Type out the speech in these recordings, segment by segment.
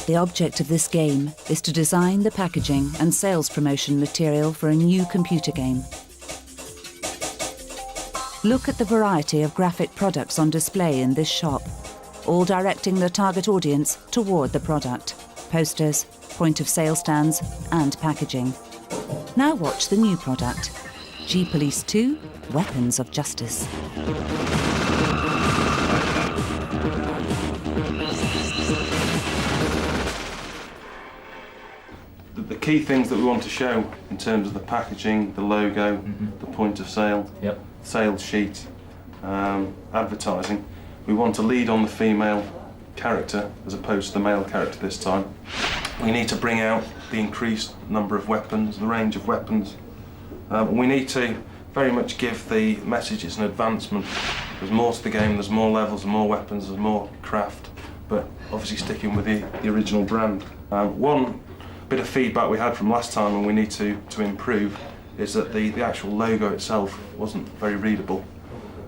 The object of this game is to design the packaging and sales promotion material for a new computer game. Look at the variety of graphic products on display in this shop, all directing the target audience toward the product. Posters, point of sale stands and packaging. Now watch the new product, G-Police 2 Weapons of Justice. The key things that we want to show in terms of the packaging, the logo, the point of sale, sales sheet, advertising, we want to lead on the female character as opposed to the male character this time. We need to bring out the increased number of weapons, the range of weapons. We need to very much give the message it's an advancement. There's more to the game, there's more levels, there's more weapons, there's more craft, but obviously sticking with the original brand. One bit of feedback we had from last time and we need to improve is that the actual logo itself wasn't very readable.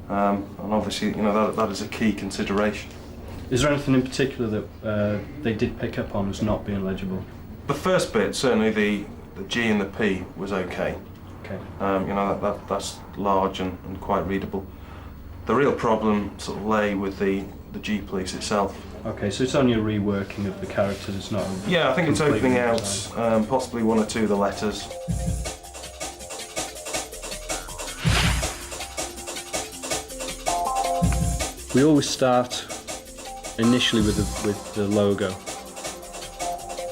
And obviously, that is a key consideration. Is there anything in particular that they did pick up on as not being legible? The first bit, certainly the G and the P was okay. That's large and quite readable. The real problem sort of lay with the G-Police itself. Okay, so it's only a reworking of the characters, it's not a... Yeah, I think it's opening out possibly one or two of the letters. We always start initially with the logo.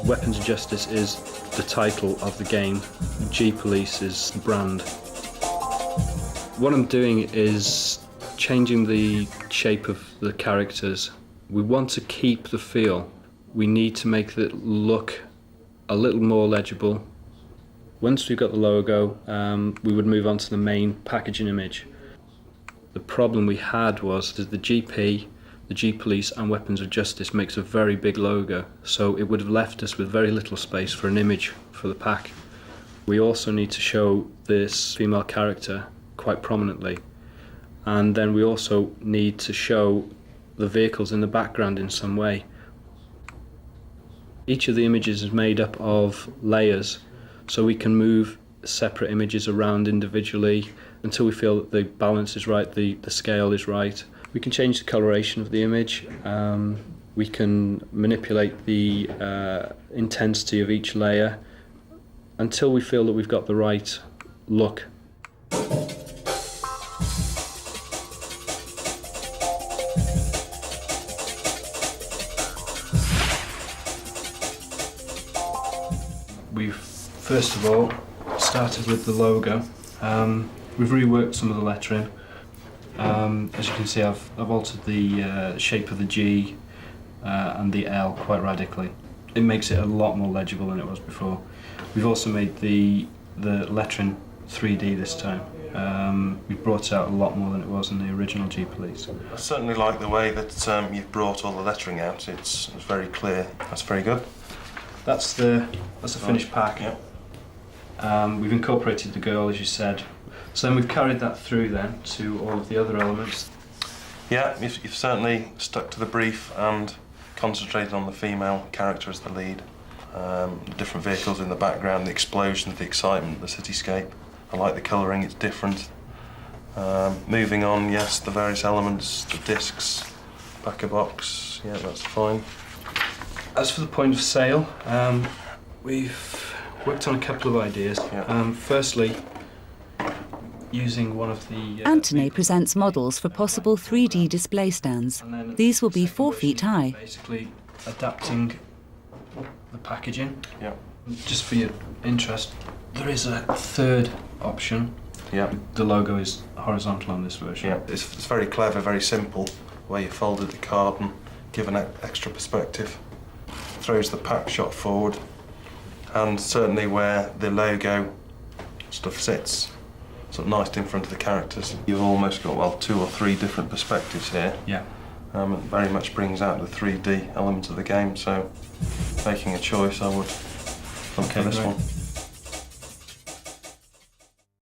Weapons of Justice is the title of the game. G-Police is the brand. What I'm doing is changing the shape of the characters. We want to keep the feel. We need to make it look a little more legible. Once we've got the logo, we would move on to the main packaging image. The problem we had was that the GP, the G-Police and Weapons of Justice makes a very big logo, so it would have left us with very little space for an image for the pack. We also need to show this female character quite prominently, and then we also need to show the vehicles in the background in some way. Each of the images is made up of layers, so we can move separate images around individually until we feel that the balance is right, the scale is right. We can change the coloration of the image, we can manipulate the intensity of each layer until we feel that we've got the right look. We've first of all started with the logo. We've reworked some of the lettering. As you can see, I've altered the shape of the G and the L quite radically. It makes it a lot more legible than it was before. We've also made the lettering 3D this time. We've brought it out a lot more than it was in the original G-Police. I certainly like the way that you've brought all the lettering out. It's very clear. That's very good. That's the finished pack. Yeah. We've incorporated the girl, as you said. So then we've carried that through then to all of the other elements. Yeah, you've certainly stuck to the brief and concentrated on the female character as the lead. Different vehicles in the background, the explosions, the excitement, the cityscape. I like the colouring, it's different. Moving on, yes, the various elements, the discs, back of box, yeah, that's fine. As for the point of sale, we've worked on a couple of ideas. Yeah. Firstly, using one of the... Anthony presents models for possible 3D display stands. These will be 4 feet high. Basically adapting the packaging. Yeah. Just for your interest, there is a third option. Yeah. The logo is horizontal on this version. Yeah, it's very clever, very simple, where you folded the card and give an extra perspective. Throws the pack shot forward, and certainly where the logo stuff sits, sort of nice in front of the characters. You've almost got, well, 2 or 3 different perspectives here. Yeah. It very much brings out the 3D element of the game, so making a choice, I would look for this one.